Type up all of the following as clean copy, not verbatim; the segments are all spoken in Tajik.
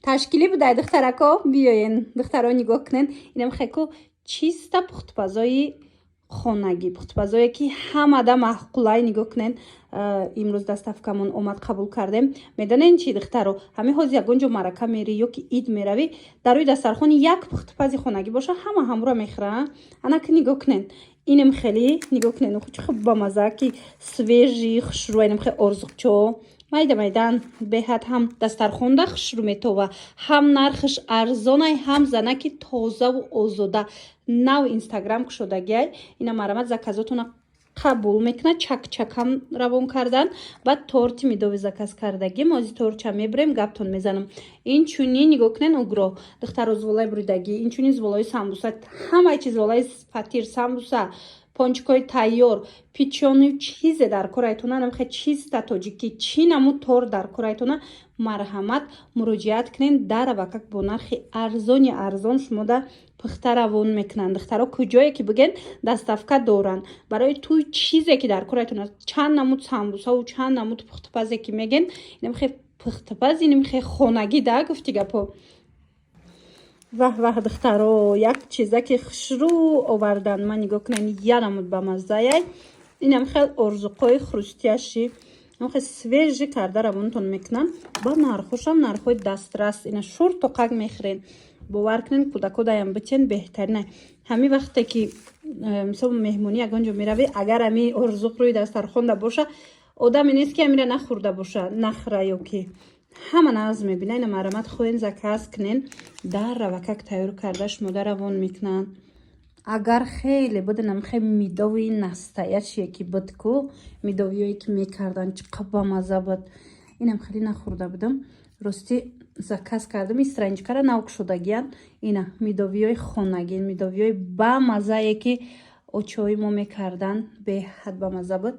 ташкилӣ будай духтарако, биёен духтаро нигоҳ кунен. Инам хеко чиста пухтупазои хонагӣ, пухтупазое ки ҳамада маъқулай. Нигоҳ кунен, имрӯз доставкамон омад, қабул кардем. Медонен чи духтаро, ҳамин ҳоз ягон ҷо маърака мерӣ ё ки ид меравӣ, дар рӯи дастархон як пухтупази хонагӣ боша, ҳама ҳамро мехӯранд. Анаки нигоҳ кунен, инам хеле нигоҳ кунен, чӣ хуб бамаза, ки свежи хушрӯ, инам хеле орзуқчо майда майдан беҳад ҳам дастархонда хушрӯ метова, ҳам нархаш арзонай, ҳам занаки тозаву озода. Нав инстаграм кушодагиай, ина марамат заказотуна қабул мекунад, чак-чакам равон кардан. Баъд торти медови заказ кардагӣ, мози торча мебирем, гаптон мезанам. Инчунин нигоҳ кунен угро, духтаро зволаи буридагӣ, инчунин зволаи самбуса, ҳамаи чиз зволаи фатир, самбуса, пончикои тайёр, печёни чизе дар корайтона, намхе чиста тоҷикӣ, чӣ намуд тор дар корайтона. Марҳамат, муроҷиат кунен, дар авакак бо нархи арзони арзон шумода пухта равон мекунанд. Духтаро куҷое ки биген доставка доранд. Барои туи чизе ки дар корайтона, чанд намуд самбусаву чанд намуд пухтупазе ки меген, намхе пухтупаз, намхе хонагӣ да гуфти гапо. Ваҳ духтаро, як чизаки хушрӯ овардан. Ман нигоҳ кунен, янамуд ба маззаяй. Инам хел орзуқои хрустяши, намхе свежи карда равонтон мекунам. Ба нархошам нархои дастрас, ина шур то қаг мехӯрен. Бовар кунен, кӯдако даям битен беҳтарина. Ҳамин вақте ки мисол меҳмонӣ ягон ҷо меравӣ, агар ҳамин орзуқ рӯи дастархонда боша, одаме нест ки ҳамира нахӯрда боша, нахӯра ё ки ҳама нағз мебина. Ина марамат хоҳен заказ кунен, дар равакак тайёр карда шумода равон мекунанд. Агар хеле будинам хе мидови настоящие ки буд ку, мидовиёе ки мекардан чӣ қаба маза буд. Инам хеле нахӯрда будам. Рости заказ кардам, страничкара нав кушодагиян. Ина мидовиёи хонагӣ, мидовиёи ба мазае ки очои мо мекардан, беҳад ба маза буд.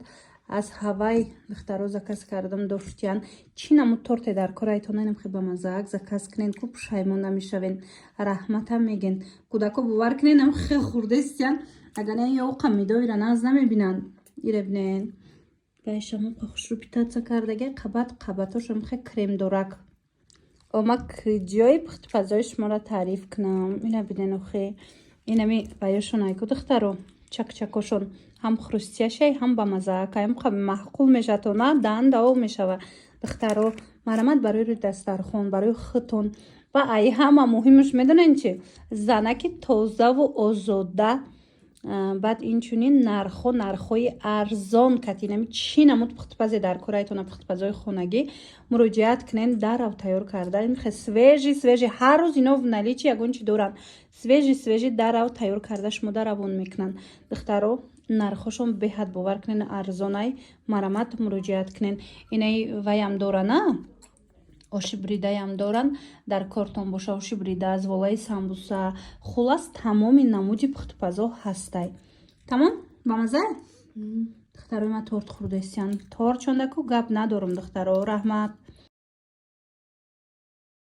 Аз ҳавай духтаро заказ кардам, доштиян чӣ намуд торте дар корайтона, инам хеле ба мазаак заказ кунен, ку пушаймон намешавен, раҳматам меген. Кӯдако бовар кунен, инам хеле хурдестиян, агар не ёқа мидовира нағз намебинанд. Ире бинен байшамо хушрӯ питаца кардагия, қабатошам хеле кремдорак. Ома киҷои пухтупазои шуморо таъриф кунам. Ина бинен охе, инами баёшон айку духтаро, чак-чакошон ҳам хрустяшай, ҳам ба мазаакай, ҳам хаб маъқул мешавад, то на дан даво мешава. Духтаро марамат барои рӯи дастархон, барои хутон ва ай ҳама муҳимаш медонен чи? Занаки тозаву озода. Баъд инчунин нархои арзон катинами чӣ намуд пухтупазе дар корайтона, пухтупазои хонагӣ муроҷиат кунен, дарав тайёр карда. Ин хе свежи ҳар рӯз ино в наличи ягон чи доранд. Свежи дарав тайёр карда шумода равон мекунанд. Духтаро нархошон беҳад бовар кунен арзонай. Марамат муроҷиат кунен. Инаи ваям дора на? Оши бридаям доранд, дар кортон боша оши брида, зволаи самбуса, хулас тамоми намуди пухтупазо ҳастай. Тамом? Ба маза? Духтарои ма торт хурдестиян. Торт чондаку гап надорам духтаро, раҳмат.